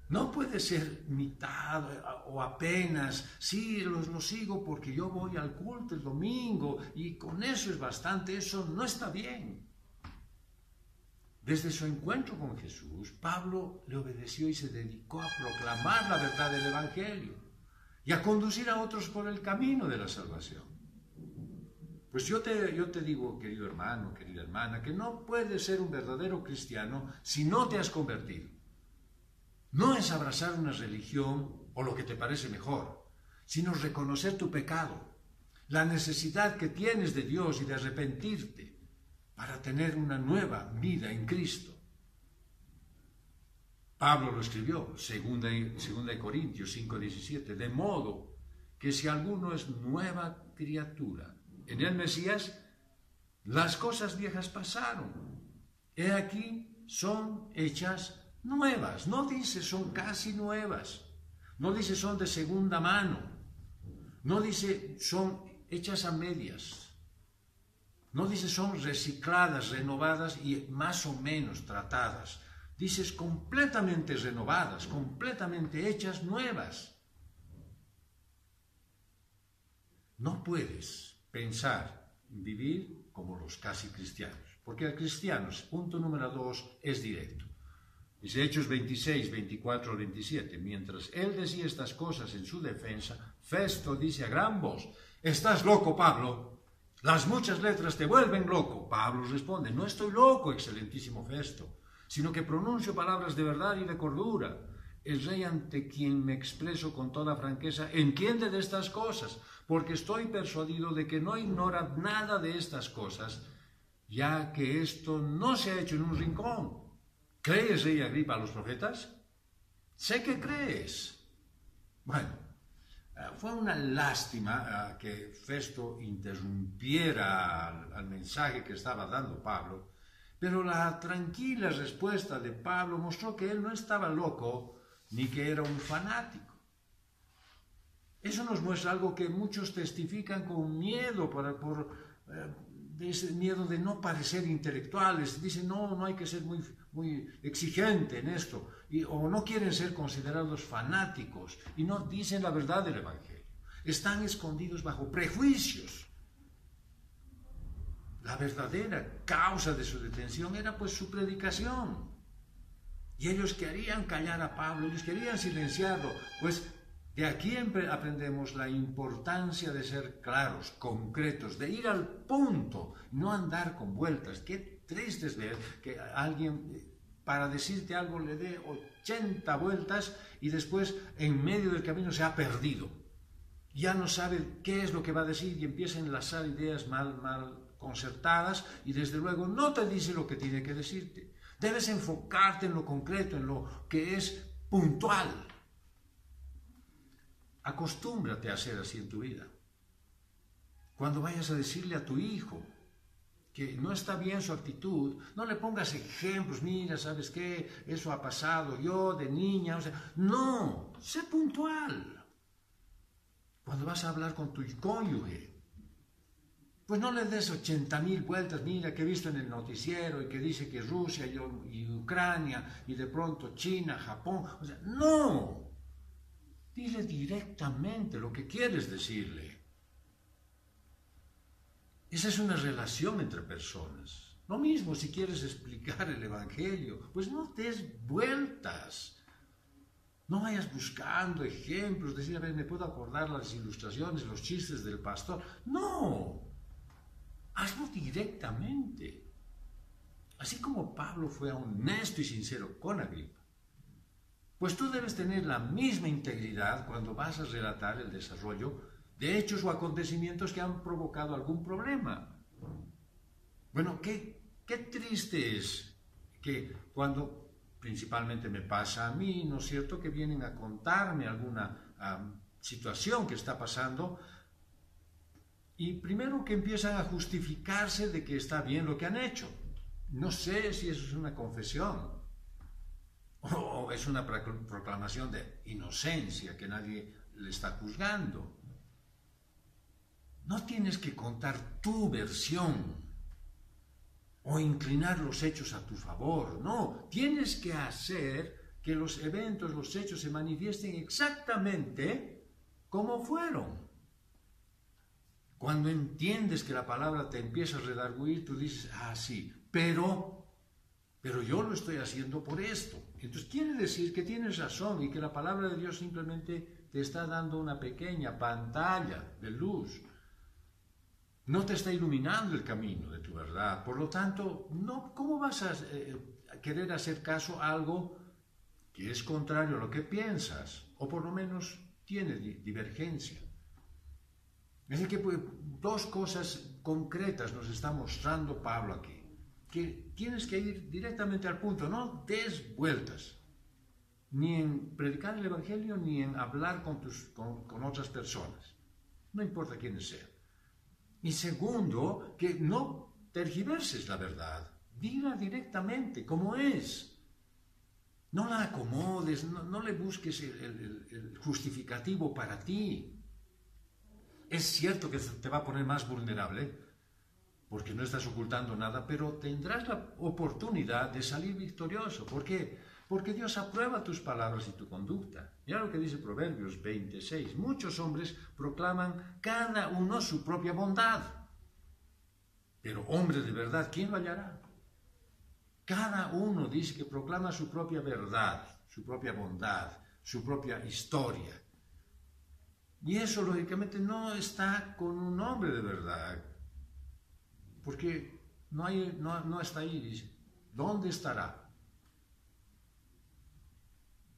No puede ser mitad o apenas, sí, lo sigo porque yo voy al culto el domingo y con eso es bastante. Eso no está bien. Desde su encuentro con Jesús, Pablo le obedeció y se dedicó a proclamar la verdad del Evangelio y a conducir a otros por el camino de la salvación. Pues yo te digo, querido hermano, querida hermana, que no puedes ser un verdadero cristiano si no te has convertido. No es abrazar una religión o lo que te parece mejor, sino reconocer tu pecado, la necesidad que tienes de Dios y de arrepentirte para tener una nueva vida en Cristo. Pablo lo escribió, 2 Corintios 5:17, de modo que si alguno es nueva criatura, en el Mesías, las cosas viejas pasaron. He aquí, son hechas nuevas. No dice son casi nuevas. No dice son de segunda mano. No dice son hechas a medias. No dice son recicladas, renovadas y más o menos tratadas. Dices completamente renovadas, completamente hechas nuevas. No puedes pensar en vivir como los casi cristianos, porque el cristiano, punto número 2, es directo. Dice Hechos 26, 24 al 27, mientras él decía estas cosas en su defensa, Festo dice a gran voz, ¿estás loco, Pablo? Las muchas letras te vuelven loco. Pablo responde, no estoy loco, excelentísimo Festo, sino que pronuncio palabras de verdad y de cordura. El rey ante quien me expreso con toda franqueza entiende de estas cosas, porque estoy persuadido de que no ignora nada de estas cosas, ya que esto no se ha hecho en un rincón. ¿Crees, rey Agripa, a los profetas? Sé que crees. Bueno, fue una lástima que Festo interrumpiera al mensaje que estaba dando Pablo, pero la tranquila respuesta de Pablo mostró que él no estaba loco ni que era un fanático. Eso nos muestra algo que muchos testifican con miedo, de ese miedo de no parecer intelectuales. Dicen, no hay que ser muy exigente en esto, o no quieren ser considerados fanáticos, y no dicen la verdad del Evangelio. Están escondidos bajo prejuicios. La verdadera causa de su detención era pues su predicación. Y ellos querían callar a Pablo, ellos querían silenciarlo. Pues de aquí aprendemos la importancia de ser claros, concretos, de ir al punto, no andar con vueltas. Qué triste es ver que alguien, para decirte algo, le dé 80 vueltas y después en medio del camino se ha perdido. Ya no sabe qué es lo que va a decir y empieza a enlazar ideas mal concertadas y desde luego no te dice lo que tiene que decirte. Debes enfocarte en lo concreto, en lo que es puntual. Acostúmbrate a ser así en tu vida. Cuando vayas a decirle a tu hijo que no está bien su actitud, no le pongas ejemplos, mira, ¿sabes qué? Eso ha pasado yo de niña, no, sé puntual. Cuando vas a hablar con tu cónyuge, pues no le des 80,000 vueltas, mira que he visto en el noticiero y que dice que Rusia y Ucrania y de pronto China, Japón, no. Dile directamente lo que quieres decirle. Esa es una relación entre personas. Lo mismo si quieres explicar el Evangelio, pues no des vueltas. No vayas buscando ejemplos, decir, a ver, me puedo acordar las ilustraciones, los chistes del pastor. No, hazlo directamente. Así como Pablo fue honesto y sincero con Agripa, pues tú debes tener la misma integridad cuando vas a relatar el desarrollo de hechos o acontecimientos que han provocado algún problema. Bueno, qué triste es que cuando principalmente me pasa a mí, ¿no es cierto?, que vienen a contarme alguna situación que está pasando y primero que empiezan a justificarse de que está bien lo que han hecho. No sé si eso es una confesión o es una proclamación de inocencia que nadie le está juzgando. No tienes que contar tu versión o inclinar los hechos a tu favor, no. Tienes que hacer que los eventos, los hechos se manifiesten exactamente como fueron. Cuando entiendes que la palabra te empieza a redarguir, tú dices, sí, pero yo lo estoy haciendo por esto. Entonces quiere decir que tienes razón y que la palabra de Dios simplemente te está dando una pequeña pantalla de luz. No te está iluminando el camino de tu verdad. Por lo tanto, ¿cómo vas a querer hacer caso a algo que es contrario a lo que piensas? O por lo menos tiene divergencia. Es decir, que pues, dos cosas concretas nos está mostrando Pablo aquí. Que tienes que ir directamente al punto, no des vueltas. Ni en predicar el Evangelio, ni en hablar con otras personas. No importa quiénes sean. Y segundo, que no tergiverses la verdad. Dila directamente, como es. No la acomodes, no le busques el justificativo para ti. Es cierto que te va a poner más vulnerable, porque no estás ocultando nada, pero tendrás la oportunidad de salir victorioso. ¿Por qué? Porque Dios aprueba tus palabras y tu conducta. Mira lo que dice Proverbios 26. Muchos hombres proclaman cada uno su propia bondad. Pero hombre de verdad, ¿quién lo hallará? Cada uno dice que proclama su propia verdad, su propia bondad, su propia historia. Y eso, lógicamente, no está con un hombre de verdad. Porque no está ahí, dice. ¿Dónde estará?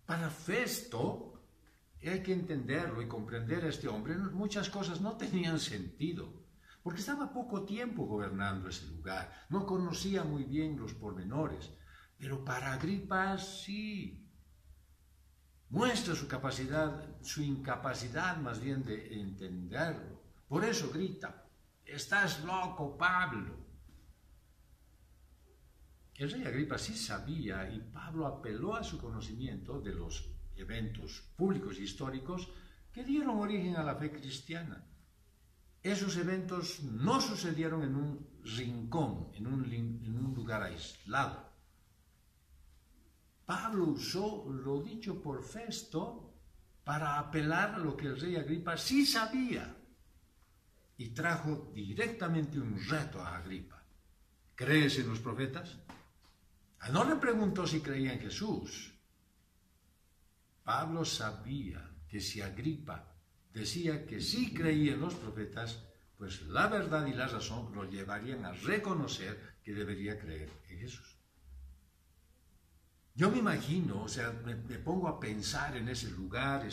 Para Festo, hay que entenderlo y comprender a este hombre, muchas cosas no tenían sentido, porque estaba poco tiempo gobernando ese lugar, no conocía muy bien los pormenores, pero para Agripa sí. Muestra su incapacidad más bien de entenderlo. Por eso grita, estás loco, Pablo. El rey Agripa sí sabía, y Pablo apeló a su conocimiento de los eventos públicos y históricos que dieron origen a la fe cristiana. Esos eventos no sucedieron en un rincón, en un lugar aislado. Pablo usó lo dicho por Festo para apelar a lo que el rey Agripa sí sabía y trajo directamente un reto a Agripa. ¿Crees en los profetas? No le preguntó si creía en Jesús. Pablo sabía que si Agripa decía que sí creía en los profetas, pues la verdad y la razón lo llevarían a reconocer que debería creer en Jesús. Yo me imagino, o sea, me pongo a pensar en ese lugar,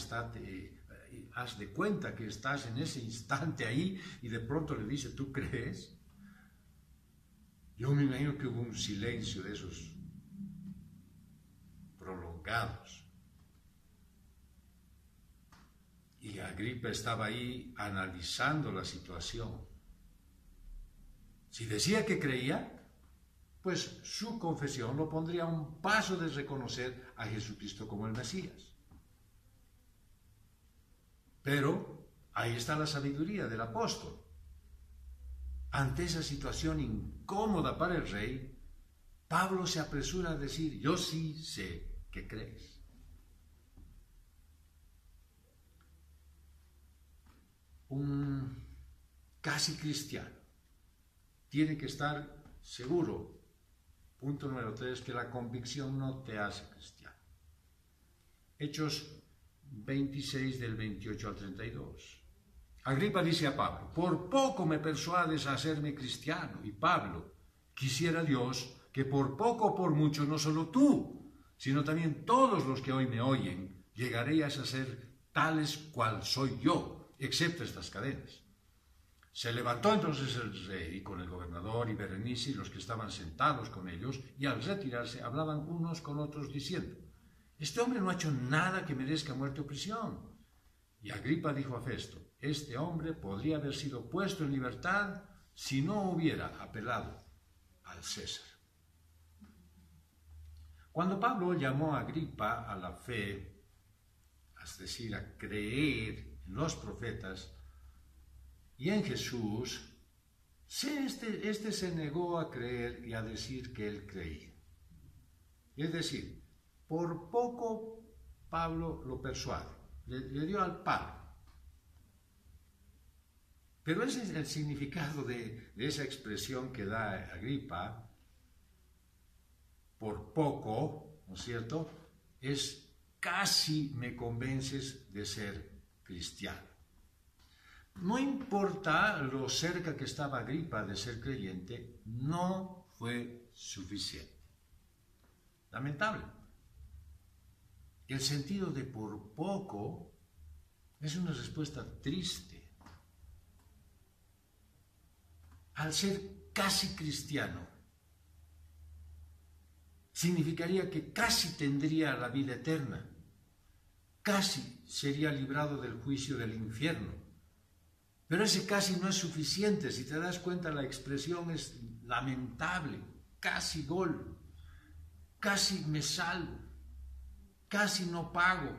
haz de cuenta que estás en ese instante ahí y de pronto le dice, ¿tú crees? Yo me imagino que hubo un silencio de esos prolongados. Y Agripa estaba ahí analizando la situación. Si decía que creía, pues su confesión lo pondría a un paso de reconocer a Jesucristo como el Mesías. Pero ahí está la sabiduría del apóstol. Ante esa situación incómoda para el rey, Pablo se apresura a decir, yo sí sé que crees. Un casi cristiano tiene que estar seguro, punto número 3, que la convicción no te hace cristiano. Hechos 26 del 28 al 32. Agripa dice a Pablo, por poco me persuades a hacerme cristiano. Y Pablo, quisiera Dios que por poco o por mucho, no solo tú, sino también todos los que hoy me oyen, llegaréis a ser tales cual soy yo, excepto estas cadenas. Se levantó entonces el rey con el gobernador y Berenice y los que estaban sentados con ellos, y al retirarse hablaban unos con otros diciendo, este hombre no ha hecho nada que merezca muerte o prisión. Y Agripa dijo a Festo, este hombre podría haber sido puesto en libertad si no hubiera apelado al César. Cuando Pablo llamó a Agripa a la fe, es decir, a creer en los profetas y en Jesús, este se negó a creer y a decir que él creía. Es decir, por poco Pablo lo persuade, le dio al palo. Pero ese es el significado de esa expresión que da Agripa, por poco, ¿no es cierto? Es casi me convences de ser cristiano. No importa lo cerca que estaba Agripa de ser creyente, no fue suficiente. Lamentable. El sentido de por poco es una respuesta triste. Al ser casi cristiano, significaría que casi tendría la vida eterna, casi sería librado del juicio del infierno, Pero ese casi no es suficiente. Si te das cuenta, la expresión es lamentable. Casi gol, casi me salvo, casi no pago,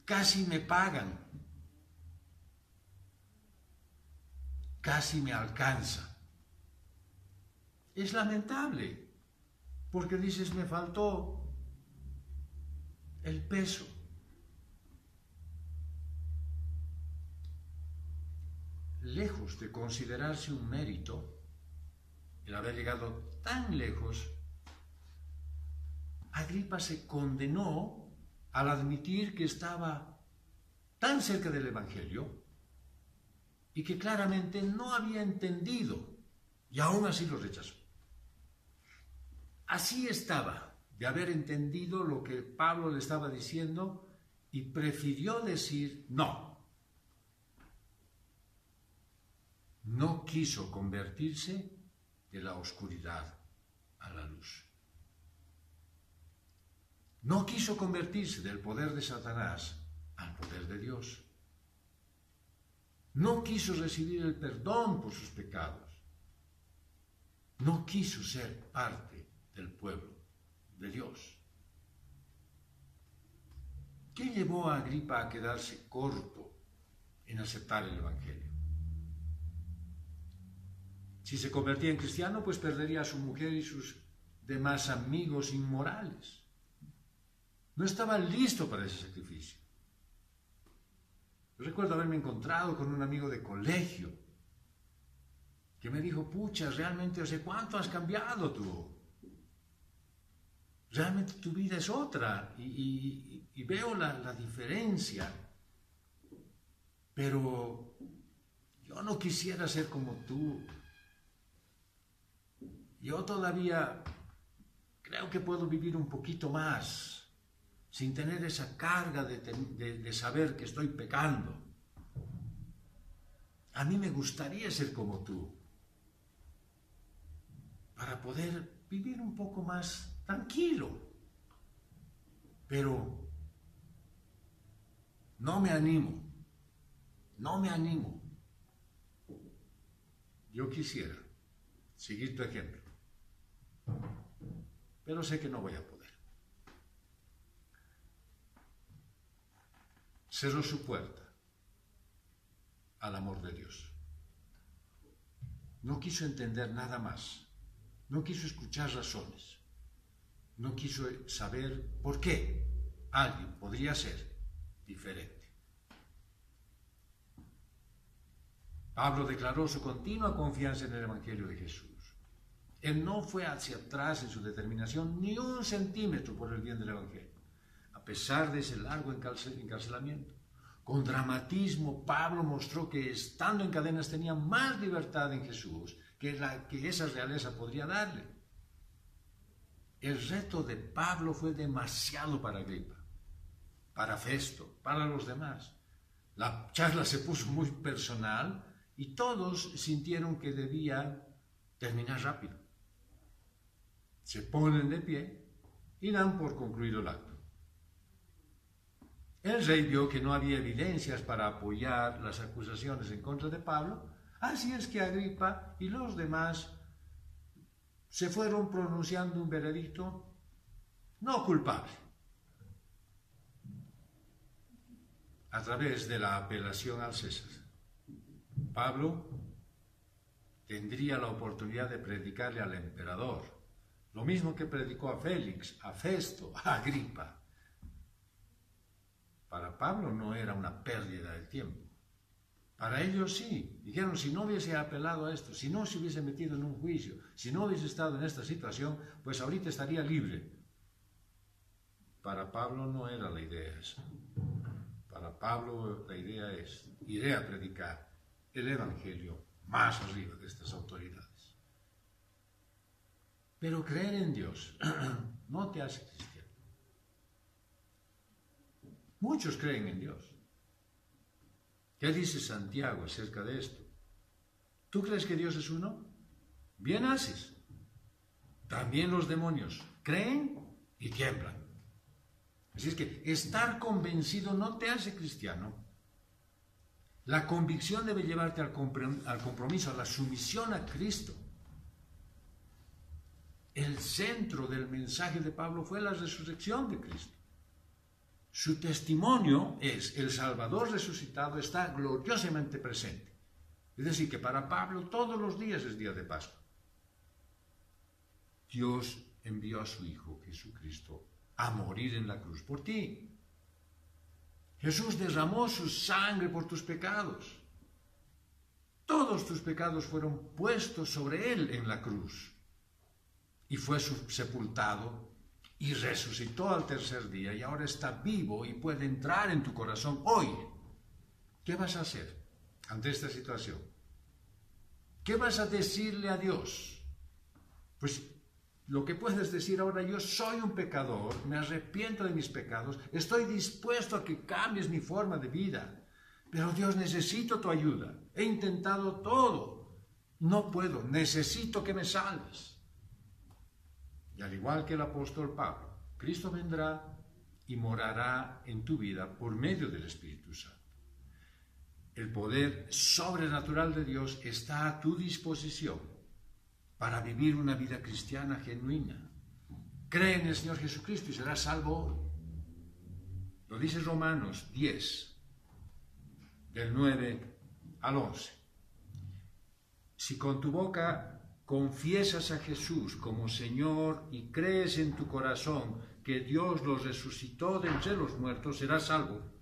casi me pagan, casi me alcanza. Es lamentable, porque dices, me faltó el peso. Lejos de considerarse un mérito, el haber llegado tan lejos, Agripa se condenó al admitir que estaba tan cerca del Evangelio y que claramente no había entendido, y aún así lo rechazó. Así estaba de haber entendido lo que Pablo le estaba diciendo y prefirió decir no. No quiso convertirse de la oscuridad a la luz. No quiso convertirse del poder de Satanás al poder de Dios. No quiso recibir el perdón por sus pecados. No quiso ser parte del pueblo de Dios. ¿Qué llevó a Agripa a quedarse corto en aceptar el Evangelio? Si se convertía en cristiano, pues perdería a su mujer y sus demás amigos inmorales. No estaba listo para ese sacrificio. Yo recuerdo haberme encontrado con un amigo de colegio que me dijo, pucha, realmente, ¿cuánto has cambiado tú? Realmente tu vida es otra y veo la diferencia, pero yo no quisiera ser como tú. Yo todavía creo que puedo vivir un poquito más sin tener esa carga de saber que estoy pecando. A mí me gustaría ser como tú, para poder vivir un poco más tranquilo. Pero no me animo. Yo quisiera seguir tu ejemplo, pero sé que no voy a poder. Cerró su puerta al amor de Dios. No quiso entender nada más. No quiso escuchar razones. No quiso saber por qué alguien podría ser diferente. Pablo declaró su continua confianza en el Evangelio de Jesús. Él no fue hacia atrás en su determinación ni un centímetro por el bien del Evangelio, a pesar de ese largo encarcelamiento. Con dramatismo, Pablo mostró que estando en cadenas tenía más libertad en Jesús que esa realeza podría darle. El reto de Pablo fue demasiado para Agripa, para Festo, para los demás. La charla se puso muy personal y todos sintieron que debía terminar rápido. Se ponen de pie y dan por concluido el acto. El rey vio que no había evidencias para apoyar las acusaciones en contra de Pablo, así es que Agripa y los demás se fueron pronunciando un veredicto no culpable a través de la apelación al César. Pablo tendría la oportunidad de predicarle al emperador, lo mismo que predicó a Félix, a Festo, a Agripa. Para Pablo no era una pérdida de tiempo. Para ellos sí. Dijeron, si no hubiese apelado a esto, si no se hubiese metido en un juicio, si no hubiese estado en esta situación, pues ahorita estaría libre. Para Pablo no era la idea esa. Para Pablo la idea es, iré a predicar el Evangelio más arriba de estas autoridades. Pero creer en Dios no te hace cristiano. Muchos creen en Dios. ¿Qué dice Santiago acerca de esto? ¿Tú crees que Dios es uno? Bien haces. También los demonios creen y tiemblan. Así es que estar convencido no te hace cristiano. La convicción debe llevarte al compromiso, a la sumisión a Cristo. El centro del mensaje de Pablo fue la resurrección de Cristo. Su testimonio es: el Salvador resucitado está gloriosamente presente. Es decir, que para Pablo todos los días es día de Pascua. Dios envió a su Hijo Jesucristo a morir en la cruz por ti. Jesús derramó su sangre por tus pecados. Todos tus pecados fueron puestos sobre Él en la cruz. Y fue sepultado y resucitó al tercer día, y ahora está vivo y puede entrar en tu corazón hoy. ¿Qué vas a hacer ante esta situación? ¿Qué vas a decirle a Dios? Pues lo que puedes decir ahora: yo soy un pecador, me arrepiento de mis pecados, estoy dispuesto a que cambies mi forma de vida, pero Dios, necesito tu ayuda, he intentado todo, no puedo, necesito que me salves. Y al igual que el apóstol Pablo, Cristo vendrá y morará en tu vida por medio del Espíritu Santo. El poder sobrenatural de Dios está a tu disposición para vivir una vida cristiana genuina. Cree en el Señor Jesucristo y serás salvo hoy. Lo dice Romanos 10, del 9 al 11. Si con tu boca confiesas a Jesús como Señor y crees en tu corazón que Dios lo resucitó de entre los muertos, serás salvo.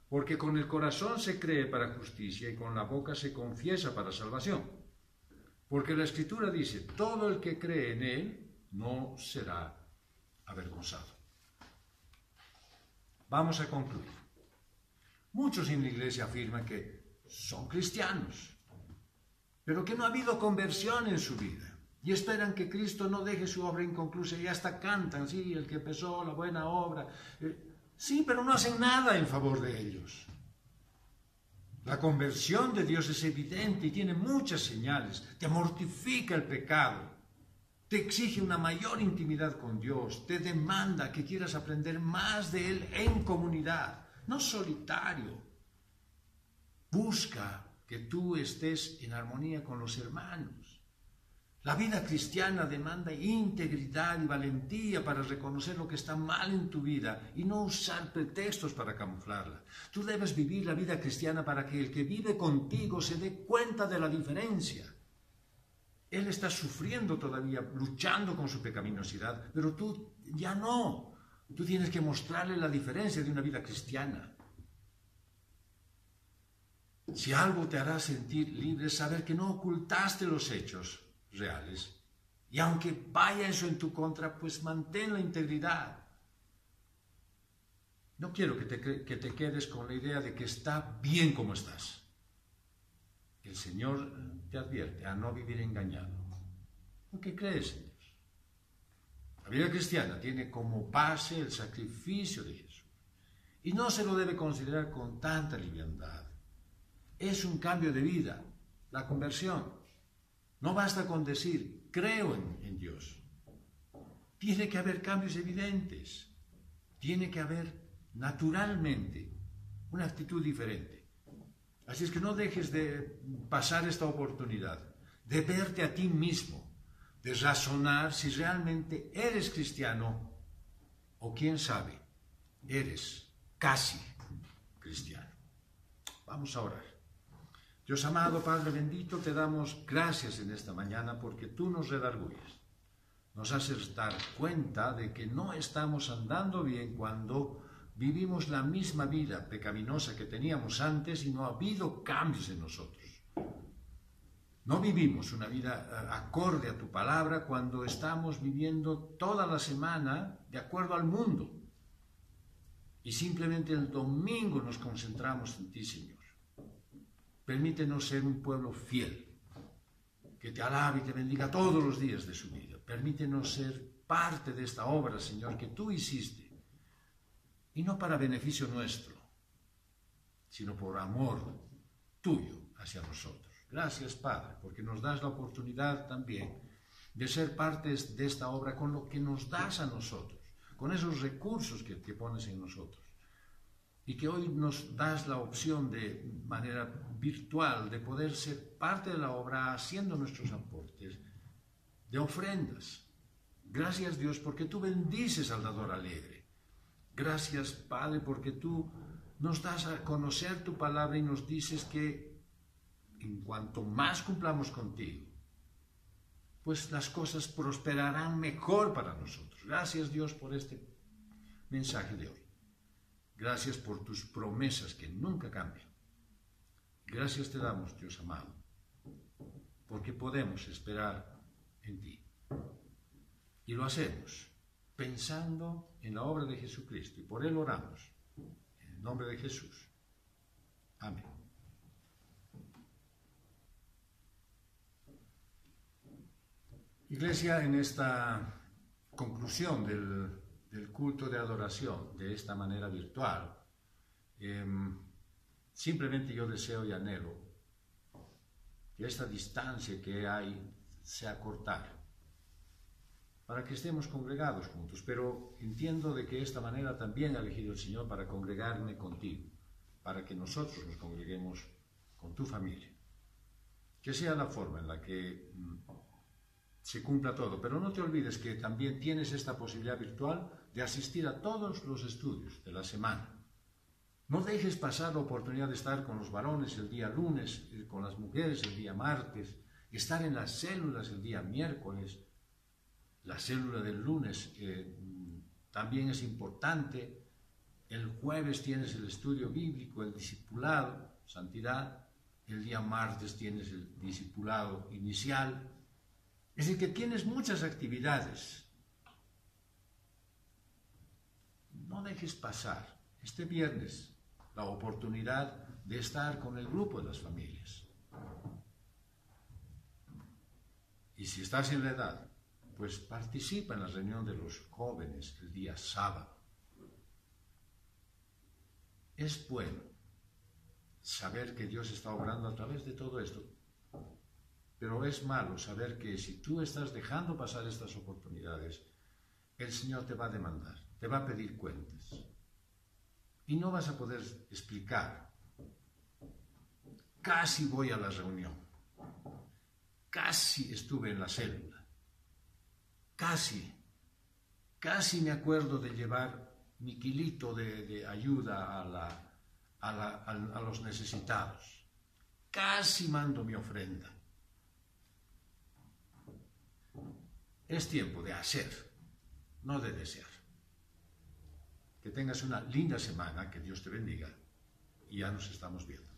Porque con el corazón se cree para justicia y con la boca se confiesa para salvación. Porque la Escritura dice: todo el que cree en Él no será avergonzado. Vamos a concluir. Muchos en la iglesia afirman que son cristianos, pero que no ha habido conversión en su vida, y esperan que Cristo no deje su obra inconclusa, y hasta cantan: sí, el que empezó la buena obra. Sí, pero no hacen nada en favor de ellos. La conversión de Dios es evidente y tiene muchas señales. Te mortifica el pecado, te exige una mayor intimidad con Dios, te demanda que quieras aprender más de Él en comunidad, no solitario. Busca que tú estés en armonía con los hermanos. La vida cristiana demanda integridad y valentía para reconocer lo que está mal en tu vida y no usar pretextos para camuflarla. Tú debes vivir la vida cristiana para que el que vive contigo se dé cuenta de la diferencia. Él está sufriendo todavía, luchando con su pecaminosidad, pero tú ya no. Tú tienes que mostrarle la diferencia de una vida cristiana. Si algo te hará sentir libre, es saber que no ocultaste los hechos reales. Y aunque vaya eso en tu contra, pues mantén la integridad. No quiero que te quedes con la idea de que está bien como estás. El Señor te advierte a no vivir engañado, porque crees en Dios. La vida cristiana tiene como base el sacrificio de Jesús, y no se lo debe considerar con tanta liviandad. Es un cambio de vida, la conversión. No basta con decir: creo en Dios. Tiene que haber cambios evidentes. Tiene que haber naturalmente una actitud diferente. Así es que no dejes de pasar esta oportunidad de verte a ti mismo, de razonar si realmente eres cristiano o, quién sabe, eres casi cristiano. Vamos a orar. Dios amado, Padre bendito, te damos gracias en esta mañana porque tú nos redarguyes. Nos haces dar cuenta de que no estamos andando bien cuando vivimos la misma vida pecaminosa que teníamos antes y no ha habido cambios en nosotros. No vivimos una vida acorde a tu palabra cuando estamos viviendo toda la semana de acuerdo al mundo. Y simplemente el domingo nos concentramos en ti, Señor. Permítenos ser un pueblo fiel, que te alabe y te bendiga todos los días de su vida. Permítenos ser parte de esta obra, Señor, que tú hiciste, y no para beneficio nuestro, sino por amor tuyo hacia nosotros. Gracias, Padre, porque nos das la oportunidad también de ser partes de esta obra con lo que nos das a nosotros, con esos recursos que pones en nosotros. y que hoy nos das la opción de manera virtual de poder ser parte de la obra haciendo nuestros aportes de ofrendas. Gracias, Dios, porque tú bendices al dador alegre. Gracias, Padre, porque tú nos das a conocer tu palabra y nos dices que en cuanto más cumplamos contigo, pues las cosas prosperarán mejor para nosotros. Gracias, Dios, por este mensaje de hoy. Gracias por tus promesas que nunca cambian. Gracias te damos, Dios amado, porque podemos esperar en ti. Y lo hacemos pensando en la obra de Jesucristo y por Él oramos. En el nombre de Jesús. Amén. Iglesia, en esta conclusión del culto de adoración de esta manera virtual, simplemente yo deseo y anhelo que esta distancia que hay se acortara para que estemos congregados juntos, pero entiendo de que esta manera también ha elegido el Señor para congregarme contigo, para que nosotros nos congreguemos con tu familia. Que sea la forma en la que se cumpla todo, pero no te olvides que también tienes esta posibilidad virtual de asistir a todos los estudios de la semana. No dejes pasar la oportunidad de estar con los varones el día lunes, con las mujeres el día martes, estar en las células el día miércoles. La célula del lunes también es importante. El jueves tienes el estudio bíblico, el discipulado, santidad. El día martes tienes el discipulado inicial. Es decir, que tienes muchas actividades. No dejes pasar este viernes la oportunidad de estar con el grupo de las familias. Y si estás en la edad, pues participa en la reunión de los jóvenes el día sábado. Es bueno saber que Dios está obrando a través de todo esto, pero es malo saber que si tú estás dejando pasar estas oportunidades, el Señor te va a demandar, te va a pedir cuentas. Y no vas a poder explicar. Casi voy a la reunión. Casi estuve en la célula. Casi me acuerdo de llevar mi kilito de ayuda a los necesitados. Casi mando mi ofrenda. Es tiempo de hacer, no de desear. Que tengas una linda semana, que Dios te bendiga y ya nos estamos viendo.